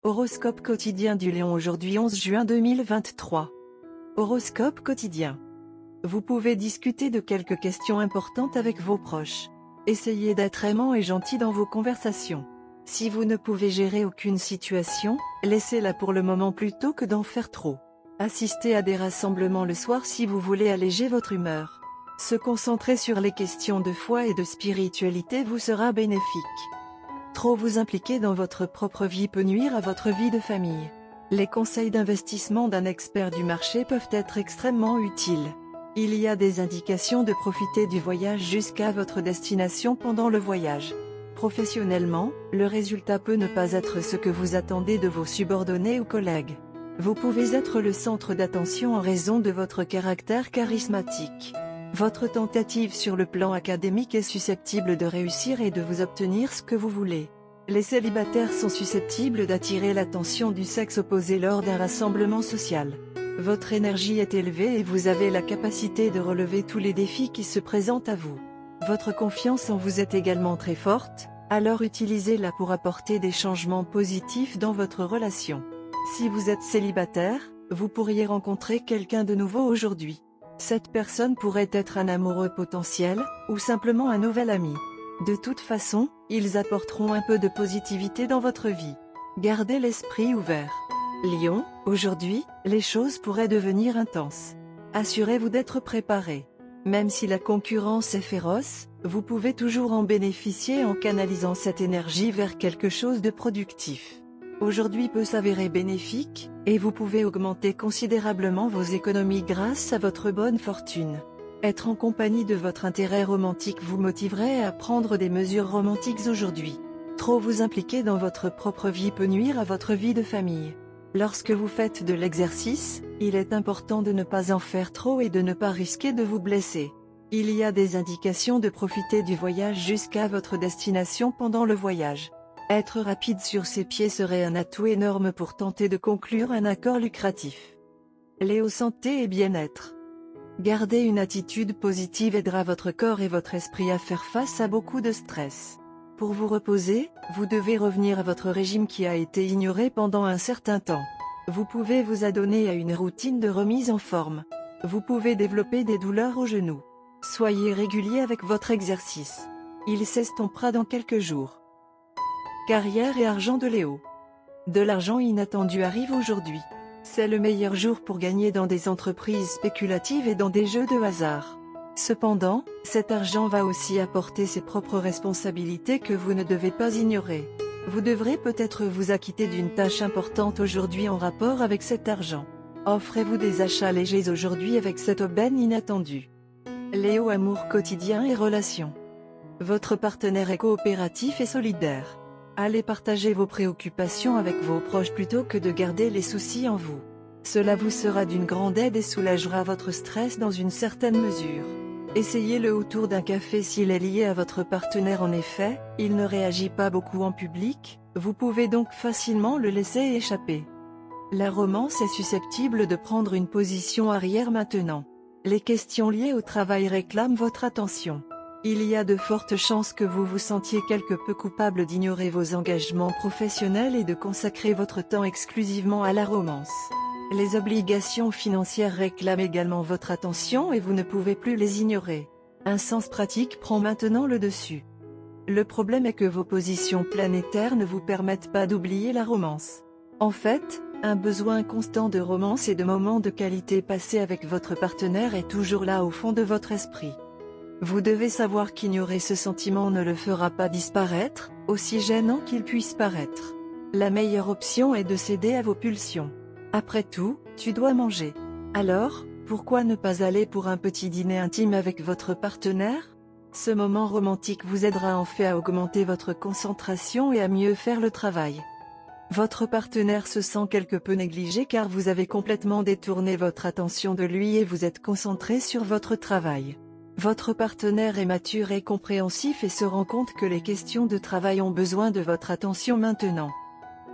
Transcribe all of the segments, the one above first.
Horoscope quotidien du Lion aujourd'hui 11 juin 2023. Horoscope quotidien. Vous pouvez discuter de quelques questions importantes avec vos proches. Essayez d'être aimant et gentil dans vos conversations. Si vous ne pouvez gérer aucune situation, laissez-la pour le moment plutôt que d'en faire trop. Assistez à des rassemblements le soir si vous voulez alléger votre humeur. Se concentrer sur les questions de foi et de spiritualité vous sera bénéfique. Trop vous impliquer dans votre propre vie peut nuire à votre vie de famille. Les conseils d'investissement d'un expert du marché peuvent être extrêmement utiles. Il y a des indications de profiter du voyage jusqu'à votre destination pendant le voyage. Professionnellement, le résultat peut ne pas être ce que vous attendez de vos subordonnés ou collègues. Vous pouvez être le centre d'attention en raison de votre caractère charismatique. Votre tentative sur le plan académique est susceptible de réussir et de vous obtenir ce que vous voulez. Les célibataires sont susceptibles d'attirer l'attention du sexe opposé lors d'un rassemblement social. Votre énergie est élevée et vous avez la capacité de relever tous les défis qui se présentent à vous. Votre confiance en vous est également très forte, alors utilisez-la pour apporter des changements positifs dans votre relation. Si vous êtes célibataire, vous pourriez rencontrer quelqu'un de nouveau aujourd'hui. Cette personne pourrait être un amoureux potentiel, ou simplement un nouvel ami. De toute façon, ils apporteront un peu de positivité dans votre vie. Gardez l'esprit ouvert. Lion, aujourd'hui, les choses pourraient devenir intenses. Assurez-vous d'être préparé. Même si la concurrence est féroce, vous pouvez toujours en bénéficier en canalisant cette énergie vers quelque chose de productif. Aujourd'hui peut s'avérer bénéfique, et vous pouvez augmenter considérablement vos économies grâce à votre bonne fortune. Être en compagnie de votre intérêt romantique vous motiverait à prendre des mesures romantiques aujourd'hui. Trop vous impliquer dans votre propre vie peut nuire à votre vie de famille. Lorsque vous faites de l'exercice, il est important de ne pas en faire trop et de ne pas risquer de vous blesser. Il y a des indications de profiter du voyage jusqu'à votre destination pendant le voyage. Être rapide sur ses pieds serait un atout énorme pour tenter de conclure un accord lucratif. Léo, santé et bien-être. Garder une attitude positive aidera votre corps et votre esprit à faire face à beaucoup de stress. Pour vous reposer, vous devez revenir à votre régime qui a été ignoré pendant un certain temps. Vous pouvez vous adonner à une routine de remise en forme. Vous pouvez développer des douleurs aux genoux. Soyez régulier avec votre exercice. Il s'estompera dans quelques jours. Carrière et argent de Léo. De l'argent inattendu arrive aujourd'hui. C'est le meilleur jour pour gagner dans des entreprises spéculatives et dans des jeux de hasard. Cependant, cet argent va aussi apporter ses propres responsabilités que vous ne devez pas ignorer. Vous devrez peut-être vous acquitter d'une tâche importante aujourd'hui en rapport avec cet argent. Offrez-vous des achats légers aujourd'hui avec cette aubaine inattendue. Léo, amour quotidien et relations. Votre partenaire est coopératif et solidaire. Allez partager vos préoccupations avec vos proches plutôt que de garder les soucis en vous. Cela vous sera d'une grande aide et soulagera votre stress dans une certaine mesure. Essayez-le autour d'un café s'il est lié à votre partenaire. En effet, il ne réagit pas beaucoup en public, vous pouvez donc facilement le laisser échapper. La romance est susceptible de prendre une position arrière maintenant. Les questions liées au travail réclament votre attention. Il y a de fortes chances que vous vous sentiez quelque peu coupable d'ignorer vos engagements professionnels et de consacrer votre temps exclusivement à la romance. Les obligations financières réclament également votre attention et vous ne pouvez plus les ignorer. Un sens pratique prend maintenant le dessus. Le problème est que vos positions planétaires ne vous permettent pas d'oublier la romance. En fait, un besoin constant de romance et de moments de qualité passés avec votre partenaire est toujours là au fond de votre esprit. Vous devez savoir qu'ignorer ce sentiment ne le fera pas disparaître, aussi gênant qu'il puisse paraître. La meilleure option est de céder à vos pulsions. Après tout, tu dois manger. Alors, pourquoi ne pas aller pour un petit dîner intime avec votre partenaire? Ce moment romantique vous aidera en fait à augmenter votre concentration et à mieux faire le travail. Votre partenaire se sent quelque peu négligé car vous avez complètement détourné votre attention de lui et vous êtes concentré sur votre travail. Votre partenaire est mature et compréhensif et se rend compte que les questions de travail ont besoin de votre attention maintenant.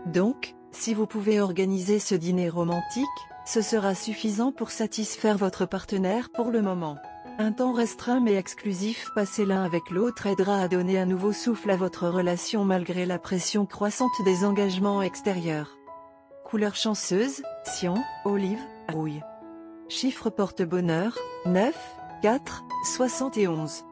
Donc, si vous pouvez organiser ce dîner romantique, ce sera suffisant pour satisfaire votre partenaire pour le moment. Un temps restreint mais exclusif passé l'un avec l'autre aidera à donner un nouveau souffle à votre relation malgré la pression croissante des engagements extérieurs. Couleur chanceuse, cyan, olive, rouille. Chiffre porte-bonheur, 9, 4, 71.